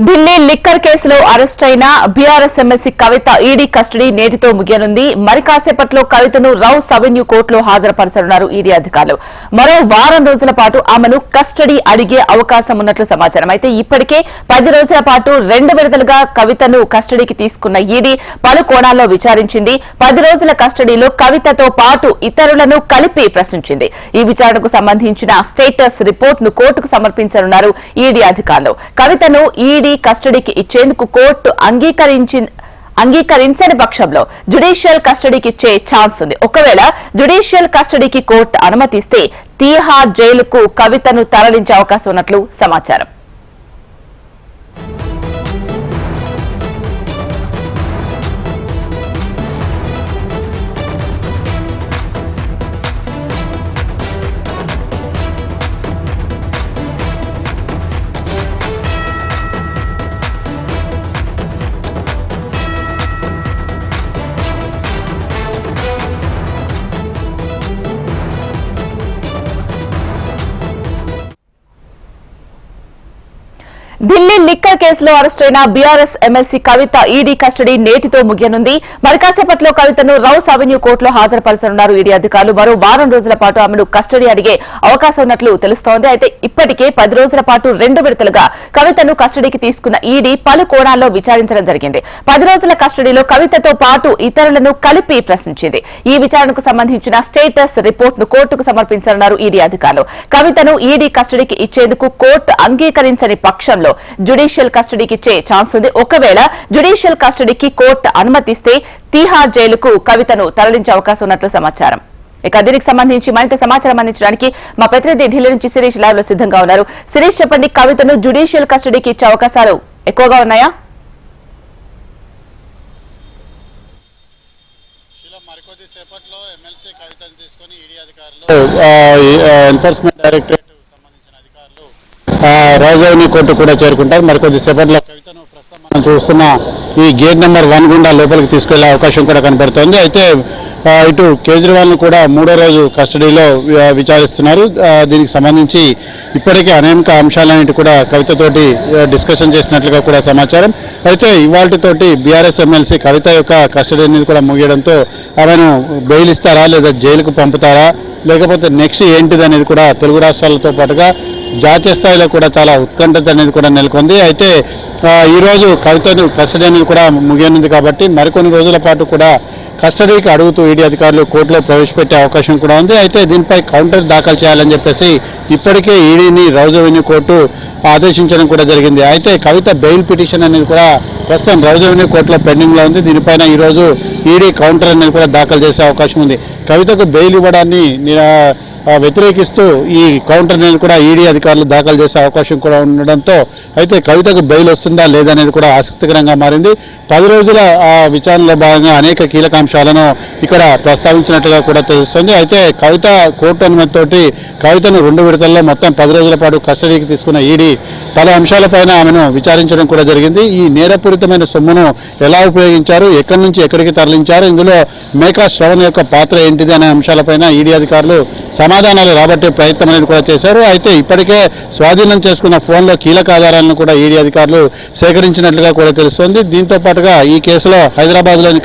Delhi liquor కేసులో arrest అయిన BRS MLC కవిత ED custody నేటితో ముగియనుంది. మరి కాసేపట్లో కవితను రౌస్ అవెన్యూ కోర్టులో హాజరుపరచనున్నారు ఈడీ అధికారులు. మరో వారం రోజుల పాటు ఆమెను కస్టడీ అడిగే అవకాశం ఉన్నట్లు సమాచారం. అయితే ఇప్పటికే 10 రోజుల పాటు 2 విడతలుగా కవితను కస్టడీకి తీసుకున్న ఈడీ పలు కోణాల్లో విచారించింది. 10 రోజుల కస్టడీలో కవితతో పాటు ఇతరులను కలిపి ప్రశ్నించింది. ఈ విచారణకు సంబంధించిన స్టేటస్ రిపోర్ట్ ను కోర్టుకు సమర్పించనున్నారు ఈడీ అధికారులు. కవితను ఈడీ కస్టడీకి ఇచ్చేందుకు కోర్టు అంగీకరించని పక్షంలో జ్యుడిషియల్ కస్టడీకి ఇచ్చే ఛాన్స్ ఉంది. ఒకవేళ జ్యుడిషియల్ కస్టడీకి కోర్టు అనుమతిస్తే తీహార్ జైలుకు కవితను తరలించే అవకాశం ఉన్నట్లు సమాచారం. ఢిల్లీ లిక్కర్ కేసులో అరెస్ట్ అయిన బీఆర్ఎస్ ఎమ్మెల్సీ కవిత ఈడీ కస్టడీ నేటితో ముగియనుంది. మరి కాసేపట్లో కవితను రౌస్ అవెన్యూ కోర్టులో హాజరుపరచనున్నారు ఈడీ అధికారులు. మరో వారం రోజుల పాటు ఆమెను కస్టడీ అడిగే అవకాశం ఉన్నట్లు తెలుస్తోంది. అయితే ఇప్పటికే 10 రోజుల పాటు 2 విడతలుగా కవితను కస్టడీకి తీసుకున్న ఈడీ పలు కోణాల్లో విచారించడం జరిగింది. 10 రోజుల కస్టడీలో కవితతో పాటు ఇతరులను కలిపి ప్రశ్నించింది. ఈ విచారణకు సంబంధించిన స్టేటస్ రిపోర్ట్ ను కోర్టుకు సమర్పించనున్నారు ఈడీ అధికారులు. కవితను ఈడీ కస్టడీకి ఇచ్చేందుకు కోర్టు అంగీకరించని పక్షంలో జ్యుడిషియల్ కస్టడీకి ఇచ్చే ఛాన్స్ ఉంది. ఒకవేళ జ్యుడిషియల్ కస్టడీకి కోర్టు అనుమతిస్తే తీహార్ జైలుకు కవితను తరలించే అవకాశం ఉన్నట్లు సమాచారం. ఇక దీనికి సంబంధించి మరింత సమాచారం అందించడానికి మా ప్రతినిధి ఢిల్లీ నుంచి శిరీష్ లైవ్ లో సిద్ధంగా ఉన్నారు. శిరీష్, చెప్పండి, కవితను జ్యుడిషియల్ కస్టడీకి ఇచ్చే అవకాశాలు ఎక్కువగా ఉన్నాయా? మరికొద్ది సేపట్లో ఎమ్మెల్సీ కవితను తీసుకొని ఈడీ అధికారులు ఎన్ఫోర్స్మెంట్ డైరెక్టరేట్ సంబంధించిన అధికారులు రౌస్ అవెన్యూ కోర్టు కూడా చేరుకుంటారు. మరికొద్ది సేపట్లో కవితను ప్రస్తుతం మనం చూస్తున్న ఈ గేట్ నెంబర్ 1 గుండా లోపలికి తీసుకెళ్లే అవకాశం కూడా కనబడుతోంది. అయితే ఇటు కేజ్రీవాల్ ను కూడా 3వ రోజు కస్టడీలో విచారిస్తున్నారు. దీనికి సంబంధించి ఇప్పటికే అనేక అంశాలన్నిటి కూడా కవితతోటి డిస్కషన్ చేసినట్లుగా కూడా సమాచారం. అయితే ఇవాళతోటి బీఆర్ఎస్ ఎమ్మెల్సీ కవిత యొక్క కస్టడీ అనేది కూడా ముగియడంతో ఆమెను బెయిల్ ఇస్తారా లేదా జైలుకు పంపుతారా లేకపోతే నెక్స్ట్ ఏంటిది అనేది కూడా తెలుగు రాష్ట్రాలతో పాటుగా జాతీయ స్థాయిలో కూడా చాలా ఉత్కంఠత అనేది కూడా నెలకొంది. అయితే ఈరోజు కవితను కస్టడీ అనేది కూడా ముగియనుంది కాబట్టి మరికొన్ని రోజుల పాటు కూడా కస్టడీకి అడుగుతూ ఈడీ అధికారులు కోర్టులో ప్రవేశపెట్టే అవకాశం కూడా ఉంది. అయితే దీనిపై కౌంటర్ దాఖలు చేయాలని చెప్పేసి ఇప్పటికే ఈడీని రౌస్ అవెన్యూ కోర్టు ఆదేశించడం కూడా జరిగింది. అయితే కవిత బెయిల్ పిటిషన్ అనేది కూడా ప్రస్తుతం రౌస్ అవెన్యూ కోర్టులో పెండింగ్లో ఉంది. దీనిపైన ఈరోజు ఈడీ కౌంటర్ అనేది కూడా దాఖలు చేసే అవకాశం ఉంది. కవితకు బెయిల్ ఇవ్వడాన్ని వ్యతిరేకిస్తూ ఈ కౌంటర్ అనేది కూడా ఈడీ అధికారులు దాఖలు చేసే అవకాశం కూడా ఉండడంతో అయితే కవితకు బెయిల్ వస్తుందా లేదనేది కూడా ఆసక్తికరంగా మారింది. 10 రోజుల విచారణలో భాగంగా అనేక కీలక అంశాలను ఇక్కడ ప్రస్తావించినట్లుగా కూడా తెలుస్తుంది. అయితే కవిత కోర్టు అనుమతితోటి కవితను 2 విడతల్లో మొత్తం 10 రోజుల పాటు కస్టడీకి తీసుకున్న ఈడీ పలు అంశాలపైన ఆమెను విచారించడం కూడా జరిగింది. ఈ నేరపూరితమైన సొమ్మును ఎలా ఉపయోగించారు, ఎక్కడి నుంచి ఎక్కడికి తరలించారు, ఇందులో మేకా శ్రవణ్ యొక్క పాత్ర ఏంటిది అనే అంశాలపైన ఈడీ అధికారులు సమాధానాలు రాబట్టే ప్రయత్నం అనేది కూడా చేశారు. అయితే ఇప్పటికే స్వాధీనం చేసుకున్న ఫోన్లో కీలక ఆధారాలను కూడా ఈడీ అధికారులు సేకరించినట్లుగా కూడా తెలుస్తోంది. దీంతో పాటుగా ఈ కేసులో హైదరాబాద్లోని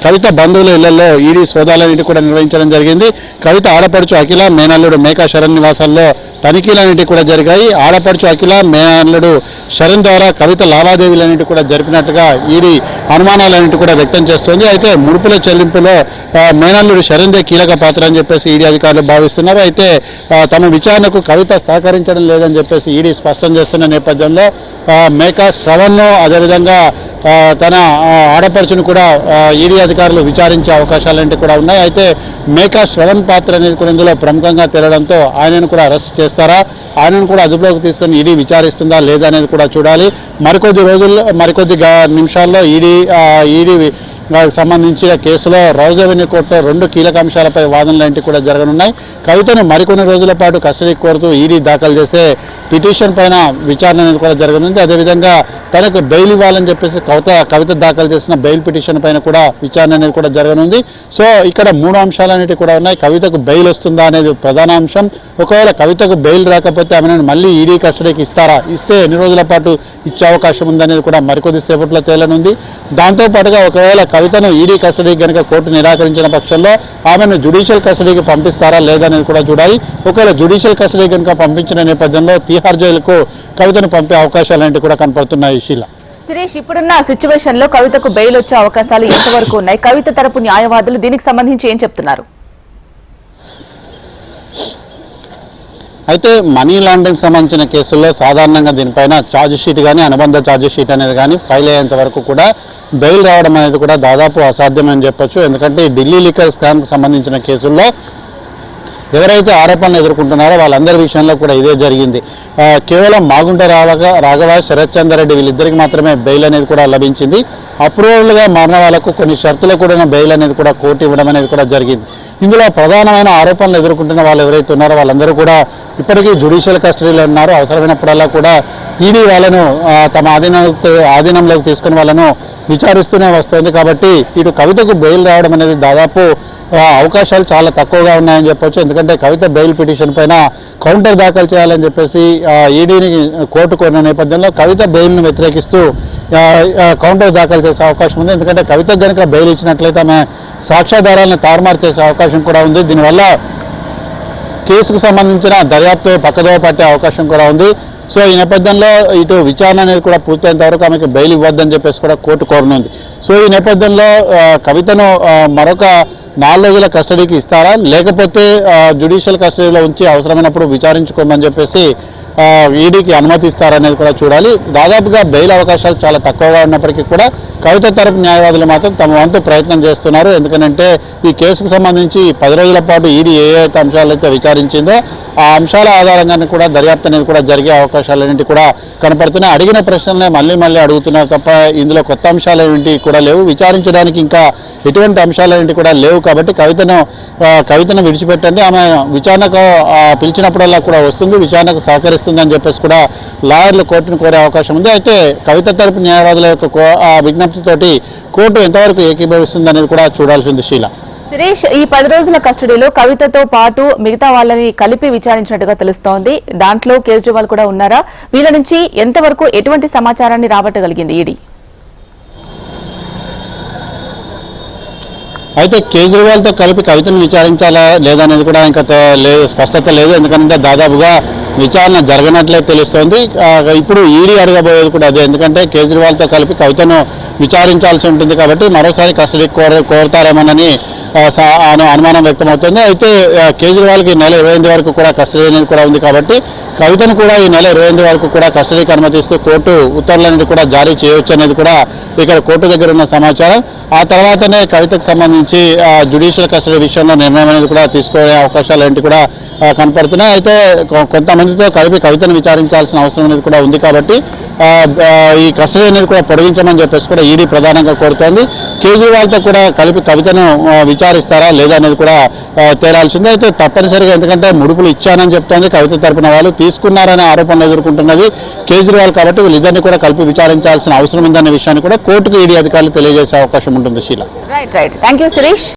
కవిత బంధువుల ఇళ్లలో ఈడీ సోదాలన్నింటి కూడా నిర్వహించడం జరిగింది. కవిత ఆడపడుచు అఖిల, మేనల్లుడు మేకా శరణ్ నివాసాల్లో తనిఖీలన్నింటి కూడా జరిగాయి. ఆడపడుచు అఖిల, మేనల్లుడు శరణ్ ద్వారా కవిత లావాదేవీలన్నింటి కూడా జరిపినట్టుగా ఈడీ అనుమానాలన్నింటి కూడా వ్యక్తం చేస్తోంది. అయితే ముడుపుల చెల్లింపులో మేనల్లుడు శరణ్దే కీలక పాత్ర అని చెప్పేసి ఈడీ అధికారులు భావిస్తున్నారు. అయితే తమ విచారణకు కవిత సహకరించడం లేదని చెప్పేసి ఈడీ స్పష్టం చేస్తున్న నేపథ్యంలో మేకా శ్రవణ్ను అదేవిధంగా తన ఆడపడుచును కూడా ఈడీ అధికారులు విచారించే అవకాశాలంటే కూడా ఉన్నాయి. అయితే మేకా శ్రవణ్ పాత్ర అనేది కూడా ఇందులో ప్రముఖంగా తేలడంతో ఆయనను కూడా అరెస్ట్ చేస్తారా, ఆయనను కూడా అదుపులోకి తీసుకొని ఈడీ విచారిస్తుందా లేదా అనేది కూడా చూడాలి. మరికొద్ది నిమిషాల్లో ఈడీ సంబంధించిన కేసులో రౌజ్ అవెన్యూ కోర్టులో 2 కీలక అంశాలపై వాదనలు లాంటివి కూడా జరగనున్నాయి. కవితను మరికొన్ని రోజుల పాటు కస్టడీకి కోరుతూ ఈడీ దాఖలు చేసే పిటిషన్ పైన విచారణ అనేది కూడా జరగనుంది. అదేవిధంగా తనకు బెయిల్ ఇవ్వాలని చెప్పేసి కవిత దాఖలు చేసిన బెయిల్ పిటిషన్ పైన కూడా విచారణ అనేది కూడా జరగనుంది. సో ఇక్కడ 3 అంశాలు అనేవి కూడా ఉన్నాయి. కవితకు బెయిల్ వస్తుందా అనేది ప్రధాన అంశం. ఒకవేళ కవితకు బెయిల్ రాకపోతే ఆమెను మళ్ళీ ఈడీ కస్టడీకి ఇస్తారా, ఇస్తే ఎన్ని రోజుల పాటు ఇచ్చే అవకాశం ఉందనేది కూడా మరికొద్ది సేపట్లో తేలనుంది. దాంతోపాటుగా ఒకవేళ కవితను ఈడీ కస్టడీకి కనుక కోర్టు నిరాకరించిన పక్షంలో ఆమెను జ్యుడిషియల్ కస్టడీకి పంపిస్తారా లేదనేది కూడా చూడాలి. ఒకవేళ జ్యుడిషియల్ కస్టడీ కనుక పంపించిన నేపథ్యంలో తిహార్ జైలుకు కవితను పంపే అవకాశాలు కూడా కనపడుతున్నాయి. శీల, సురేష్, ఇప్పుడున్న సిచ్యువేషన్ లో కవితకు బెయిల్ వచ్చే అవకాశాలు ఎంతవరకు ఉన్నాయి? కవిత తరపు న్యాయవాదులు దీనికి సంబంధించి ఏం చెప్తున్నారు? అయితే మనీ లాండరింగ్ సంబంధించిన కేసుల్లో సాధారణంగా దీనిపైన ఛార్జ్ షీట్ కానీ అనుబంధ ఛార్జ్ షీట్ అనేది కానీ ఫైల్ అయ్యేంత వరకు కూడా బెయిల్ రావడం అనేది కూడా దాదాపు అసాధ్యమని చెప్పొచ్చు. ఎందుకంటే ఢిల్లీ లిక్కర్ స్కామ్కి సంబంధించిన కేసుల్లో ఎవరైతే ఆరోపణలు ఎదుర్కొంటున్నారో వాళ్ళందరి విషయంలో కూడా ఇదే జరిగింది. కేవలం మాగుంట రాఘవ, శరత్ చంద్ర రెడ్డి వీళ్ళిద్దరికి మాత్రమే బెయిల్ అనేది కూడా లభించింది. అప్రూవల్గా మారిన వాళ్ళకు కొన్ని షరతులు కూడా బెయిల్ అనేది కూడా కోర్టు ఇవ్వడం అనేది కూడా జరిగింది. ఇందులో ప్రధానమైన ఆరోపణలు ఎదుర్కొంటున్న వాళ్ళు ఎవరైతే ఉన్నారో వాళ్ళందరూ కూడా ఇప్పటికీ జ్యుడిషియల్ కస్టడీలో ఉన్నారు. అవసరమైనప్పుడల్లా కూడా ఈడీ వాళ్ళను తమ ఆధీనంలోకి తీసుకుని వాళ్ళను విచారిస్తూనే వస్తుంది. కాబట్టి ఇటు కవితకు బెయిల్ రావడం అనేది దాదాపు అవకాశాలు చాలా తక్కువగా ఉన్నాయని చెప్పొచ్చు. ఎందుకంటే కవిత బెయిల్ పిటిషన్ పైన కౌంటర్ దాఖలు చేయాలని చెప్పేసి ఈడీని కోర్టు కోరిన నేపథ్యంలో కవిత బెయిల్ను వ్యతిరేకిస్తూ కౌంటర్ దాఖలు చేసే అవకాశం ఉంది. ఎందుకంటే కవిత కనుక బెయిల్ ఇచ్చినట్లయితే ఆమె సాక్ష్యాధారాలను తారుమారు చేసే అవకాశం కూడా ఉంది. దీనివల్ల కేసుకు సంబంధించిన దర్యాప్తు పక్కదోవ పట్టే అవకాశం కూడా ఉంది. సో ఈ నేపథ్యంలో ఇటు విచారణ అనేది కూడా పూర్తయినంత వరకు ఆమెకు బెయిల్ ఇవ్వద్దని చెప్పేసి కూడా కోర్టు కోరనుంది. సో ఈ నేపథ్యంలో కవితను మరొక 4 రోజుల కస్టడీకి ఇస్తారా, లేకపోతే జ్యుడిషియల్ కస్టడీలో ఉంచి అవసరమైనప్పుడు విచారించుకోమని చెప్పేసి ఈడీకి అనుమతి ఇస్తారనేది కూడా చూడాలి. దాదాపుగా బెయిల్ అవకాశాలు చాలా తక్కువగా ఉన్నప్పటికీ కూడా కవిత తరపు న్యాయవాదులు మాత్రం తమ వంతు ప్రయత్నం చేస్తున్నారు. ఎందుకంటే ఈ కేసుకు సంబంధించి 10 రోజుల పాటు ఈడీ ఏ అంశాలైతే విచారించిందో ఆ అంశాల ఆధారంగానే కూడా దర్యాప్తు అనేది కూడా జరిగే అవకాశాలన్నింటి కూడా కనపడుతున్నాయి. అడిగిన ప్రశ్నలనే మళ్ళీ అడుగుతున్నారు తప్ప ఇందులో కొత్త అంశాలు ఏంటి కూడా లేవు. విచారించడానికి ఇంకా ఎటువంటి అంశాలన్నింటి కూడా లేవు. కాబట్టి కవితను విడిచిపెట్టండి, ఆమె విచారణకు పిలిచినప్పుడల్లా కూడా వస్తుంది, విచారణకు సహకరిస్తుందని చెప్పేసి కూడా లాయర్లు కోర్టును కోరే అవకాశం ఉంది. అయితే కవిత తరపు న్యాయవాదుల యొక్క విజ్ఞప్తితోటి కోర్టు ఎంతవరకు ఏకీభవిస్తుంది అనేది కూడా చూడాల్సి ఉంది. శీల, సురేష్, ఈ 10 రోజుల కస్టడీలో కవితతో పాటు మిగతా వాళ్ళని కలిపి విచారించినట్టుగా తెలుస్తోంది. దాంట్లో కేజ్రీవాల్ కూడా ఉన్నారా? వీళ్ళ నుంచి ఎంతవరకు ఎటువంటి సమాచారాన్ని రాబట్టగలిగింది ఈడీ? అయితే కేజ్రీవాల్తో కలిపి కవితను విచారించాలా లేదనేది కూడా ఇంకా స్పష్టత లేదు. ఎందుకంటే దాదాపుగా విచారణ జరగనట్లే తెలుస్తోంది. ఇప్పుడు ఈడీ అడగబోయేది కూడా అదే. ఎందుకంటే కేజ్రీవాల్తో కలిపి కవితను విచారించాల్సి ఉంటుంది కాబట్టి మరోసారి కస్టడీ కోరుతారేమోనని అనుమానం వ్యక్తమవుతుంది. అయితే కేజ్రీవాల్కి నెల 28 వరకు కూడా కస్టడీ అనేది కూడా ఉంది. కాబట్టి కవితను కూడా ఈ నెల 28 వరకు కూడా కస్టడీకి అనుమతిస్తూ కోర్టు ఉత్తర్వులన్నీ కూడా జారీ చేయవచ్చు అనేది కూడా ఇక్కడ కోర్టు దగ్గర ఉన్న సమాచారం. ఆ తర్వాతనే కవితకు సంబంధించి జ్యుడిషియల్ కస్టడీ విషయంలో నిర్ణయం అనేది కూడా తీసుకునే అవకాశాలు ఏంటి కూడా కనపడుతున్నాయి. అయితే కొంతమందితో కలిపి కవితను విచారించాల్సిన అవసరం అనేది కూడా ఉంది. కాబట్టి ఈ కస్టడీ అనేది కూడా పొడిగించమని చెప్పేసి కూడా ఈడీ ప్రధానంగా కోరుతోంది. కేజ్రీవాల్తో కూడా కలిపి కవితను విచారిస్తారా లేదా అనేది కూడా తేలాల్సిందే. అయితే తప్పనిసరిగా, ఎందుకంటే ముడుపులు ఇచ్చానని చెప్తోంది కవిత తరపున, వాళ్ళు తీసుకున్నారనే ఆరోపణలు ఎదుర్కొంటున్నది కేజ్రీవాల్. కాబట్టి వీళ్ళిద్దరిని కూడా కలిపి విచారించాల్సిన అవసరం ఉందనే విషయాన్ని కూడా కోర్టుకు ఈడీ అధికారులు తెలియజేసే అవకాశం ఉంటుంది. శీల, రైట్. Thank you Suresh.